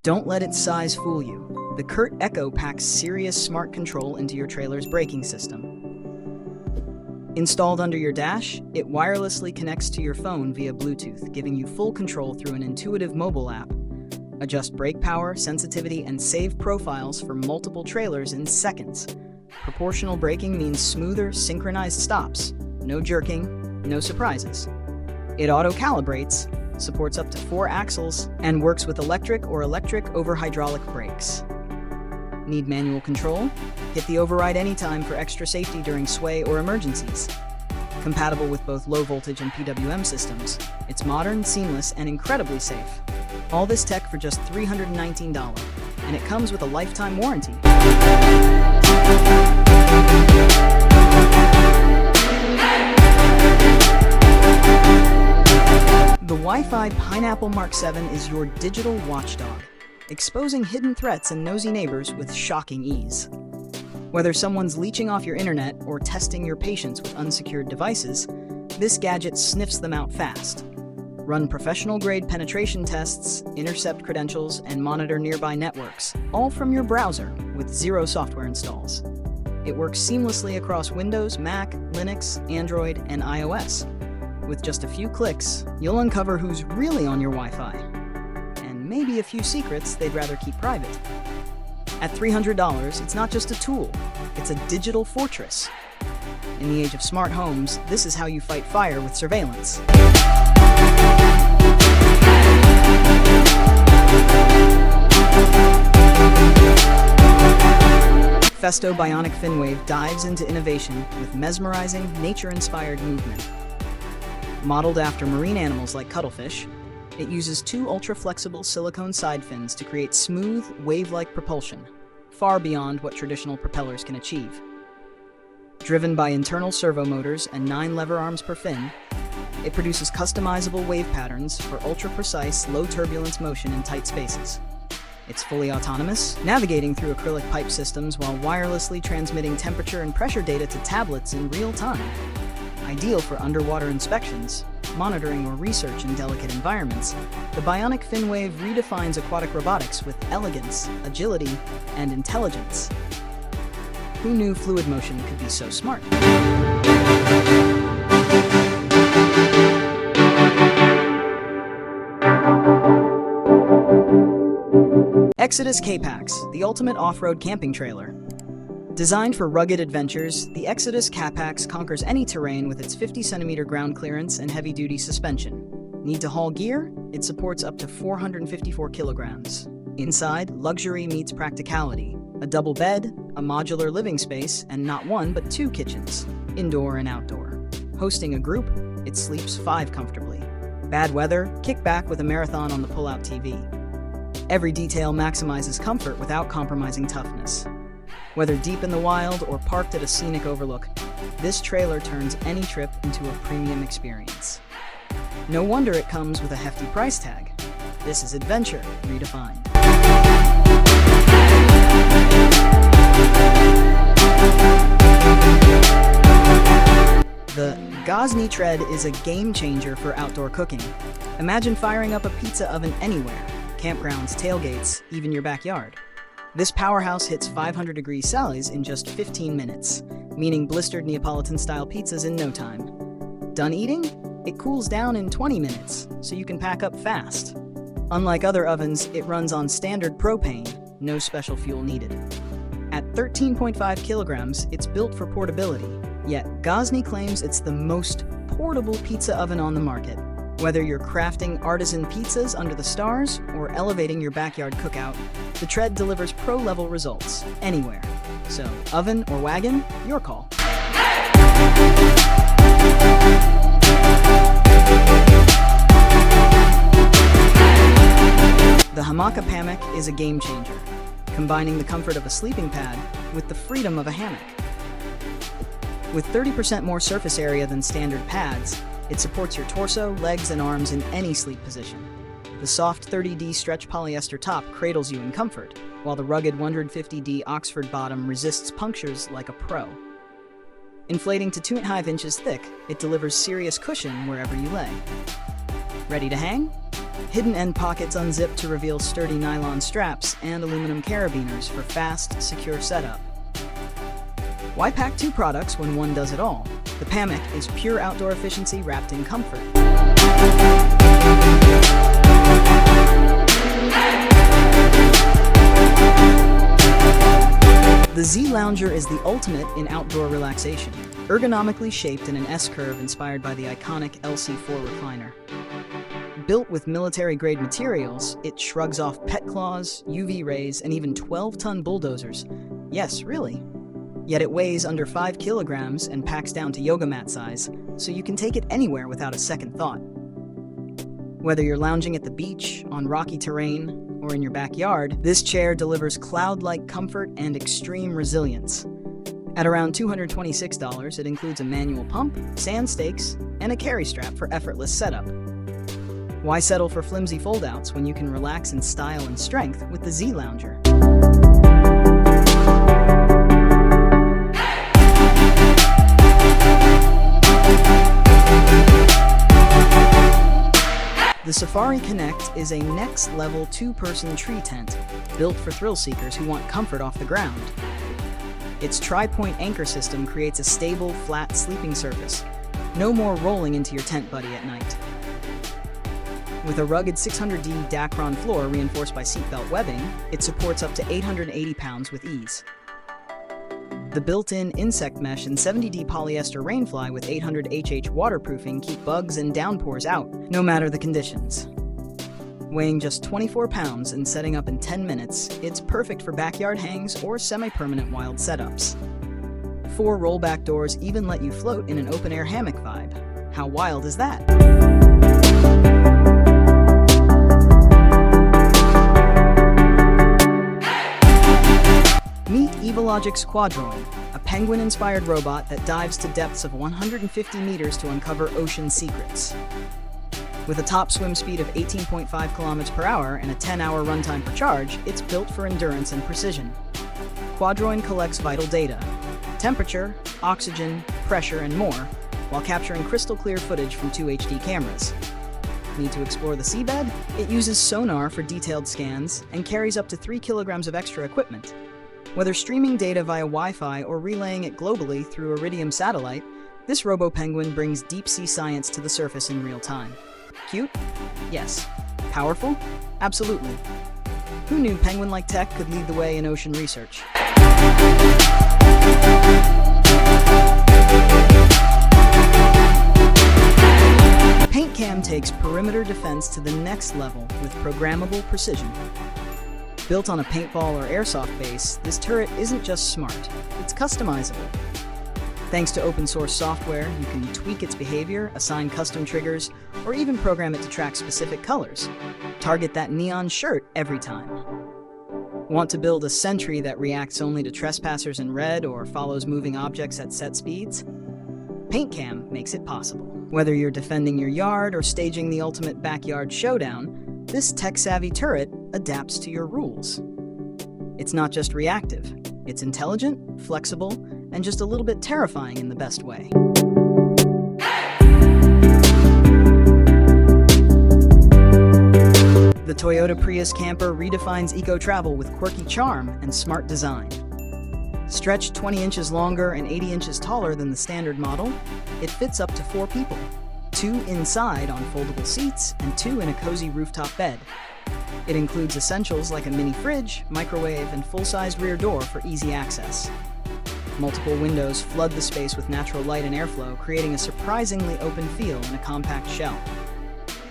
Don't let its size fool you. The Curt Echo packs serious smart control into your trailer's braking system. Installed under your dash, it wirelessly connects to your phone via Bluetooth, giving you full control through an intuitive mobile app. Adjust brake power, sensitivity, and save profiles for multiple trailers in seconds. Proportional braking means smoother, synchronized stops. No jerking, no surprises. It auto-calibrates, supports up to 4 axles, and works with electric or electric over hydraulic brakes. Need manual control? Hit the override anytime for extra safety during sway or emergencies. Compatible with both low voltage and PWM systems, it's modern, seamless, and incredibly safe. All this tech for just $319, and it comes with a lifetime warranty. The Wi-Fi Pineapple Mark 7 is your digital watchdog, exposing hidden threats and nosy neighbors with shocking ease. Whether someone's leeching off your internet or testing your patience with unsecured devices, this gadget sniffs them out fast. Run professional-grade penetration tests, intercept credentials, and monitor nearby networks, all from your browser with 0 software installs. It works seamlessly across Windows, Mac, Linux, Android, and iOS. With just a few clicks, you'll uncover who's really on your Wi-Fi, and maybe a few secrets they'd rather keep private. At $300, it's not just a tool, it's a digital fortress. In the age of smart homes, this is how you fight fire with surveillance. Festo Bionic Finwave dives into innovation with mesmerizing, nature-inspired movement. Modeled after marine animals like cuttlefish, it uses 2 ultra-flexible silicone side fins to create smooth, wave-like propulsion, far beyond what traditional propellers can achieve. Driven by internal servo motors and 9 lever arms per fin, it produces customizable wave patterns for ultra-precise, low-turbulence motion in tight spaces. It's fully autonomous, navigating through acrylic pipe systems while wirelessly transmitting temperature and pressure data to tablets in real time. Ideal for underwater inspections, monitoring, or research in delicate environments, the Bionic Finwave redefines aquatic robotics with elegance, agility, and intelligence. Who knew fluid motion could be so smart? Exodus K-Pax, the ultimate off-road camping trailer. Designed for rugged adventures, the Exodus K-Pax conquers any terrain with its 50-centimeter ground clearance and heavy-duty suspension. Need to haul gear? It supports up to 454 kilograms. Inside, luxury meets practicality. A double bed, a modular living space, and not 1 but 2 kitchens, indoor and outdoor. Hosting a group, it sleeps 5 comfortably. Bad weather? Kick back with a marathon on the pull-out TV. Every detail maximizes comfort without compromising toughness. Whether deep in the wild or parked at a scenic overlook, this trailer turns any trip into a premium experience. No wonder it comes with a hefty price tag. This is adventure redefined. The Gozni Tread is a game changer for outdoor cooking. Imagine firing up a pizza oven anywhere, campgrounds, tailgates, even your backyard. This powerhouse hits 500 degrees Celsius in just 15 minutes, meaning blistered Neapolitan-style pizzas in no time. Done eating? It cools down in 20 minutes, so you can pack up fast. Unlike other ovens, it runs on standard propane, no special fuel needed. At 13.5 kilograms, it's built for portability, yet Gozni claims it's the most portable pizza oven on the market. Whether you're crafting artisan pizzas under the stars or elevating your backyard cookout, the Tread delivers pro-level results anywhere. So, oven or wagon, your call. The Hamaka Hammock is a game changer, combining the comfort of a sleeping pad with the freedom of a hammock. With 30% more surface area than standard pads, it supports your torso, legs, and arms in any sleep position. The soft 30D stretch polyester top cradles you in comfort, while the rugged 150D Oxford bottom resists punctures like a pro. Inflating to 2.5 inches thick, it delivers serious cushion wherever you lay. Ready to hang? Hidden end pockets unzip to reveal sturdy nylon straps and aluminum carabiners for fast, secure setup. Why pack two products when one does it all? The Tonic is pure outdoor efficiency wrapped in comfort. The Z-Lounger is the ultimate in outdoor relaxation, ergonomically shaped in an S-curve inspired by the iconic LC4 recliner. Built with military-grade materials, it shrugs off pet claws, UV rays, and even 12-ton bulldozers. Yes, really. Yet it weighs under 5 kilograms and packs down to yoga mat size, so you can take it anywhere without a second thought. Whether you're lounging at the beach, on rocky terrain, or in your backyard, this chair delivers cloud-like comfort and extreme resilience. At around $226, it includes a manual pump, sand stakes, and a carry strap for effortless setup. Why settle for flimsy foldouts when you can relax in style and strength with the Z-Lounger? The Safari Connect is a next-level two-person tree tent built for thrill seekers who want comfort off the ground. Its tri-point anchor system creates a stable, flat sleeping surface. No more rolling into your tent buddy at night. With a rugged 600D Dacron floor reinforced by seatbelt webbing, it supports up to 880 pounds with ease. The built-in insect mesh and 70D polyester rainfly with 800 HH waterproofing keep bugs and downpours out, no matter the conditions. Weighing just 24 pounds and setting up in 10 minutes, it's perfect for backyard hangs or semi-permanent wild setups. 4 rollback doors even let you float in an open-air hammock vibe. How wild is that? Meet Evologic's Quadroid, a penguin-inspired robot that dives to depths of 150 meters to uncover ocean secrets. With a top swim speed of 18.5 kilometers per hour and a 10-hour runtime per charge, it's built for endurance and precision. Quadroid collects vital data: temperature, oxygen, pressure, and more, while capturing crystal-clear footage from 2 HD cameras. Need to explore the seabed? It uses sonar for detailed scans and carries up to 3 kilograms of extra equipment. Whether streaming data via Wi-Fi or relaying it globally through Iridium satellite, this robo-penguin brings deep-sea science to the surface in real time. Cute? Yes. Powerful? Absolutely. Who knew penguin-like tech could lead the way in ocean research? PaintCam takes perimeter defense to the next level with programmable precision. Built on a paintball or airsoft base, this turret isn't just smart, it's customizable. Thanks to open-source software, you can tweak its behavior, assign custom triggers, or even program it to track specific colors. Target that neon shirt every time. Want to build a sentry that reacts only to trespassers in red or follows moving objects at set speeds? PaintCam makes it possible. Whether you're defending your yard or staging the ultimate backyard showdown, this tech-savvy turret adapts to your rules. It's not just reactive, it's intelligent, flexible, and just a little bit terrifying in the best way. The Toyota Prius camper redefines eco-travel with quirky charm and smart design. Stretched 20 inches longer and 80 inches taller than the standard model, it fits up to 4 people. 2 inside on foldable seats and 2 in a cozy rooftop bed. It includes essentials like a mini fridge, microwave, and full-sized rear door for easy access. Multiple windows flood the space with natural light and airflow, creating a surprisingly open feel in a compact shell.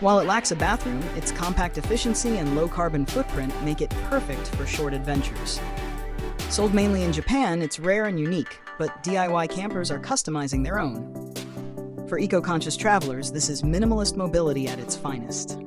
While it lacks a bathroom, its compact efficiency and low-carbon footprint make it perfect for short adventures. Sold mainly in Japan, it's rare and unique, but DIY campers are customizing their own. For eco-conscious travelers, this is minimalist mobility at its finest.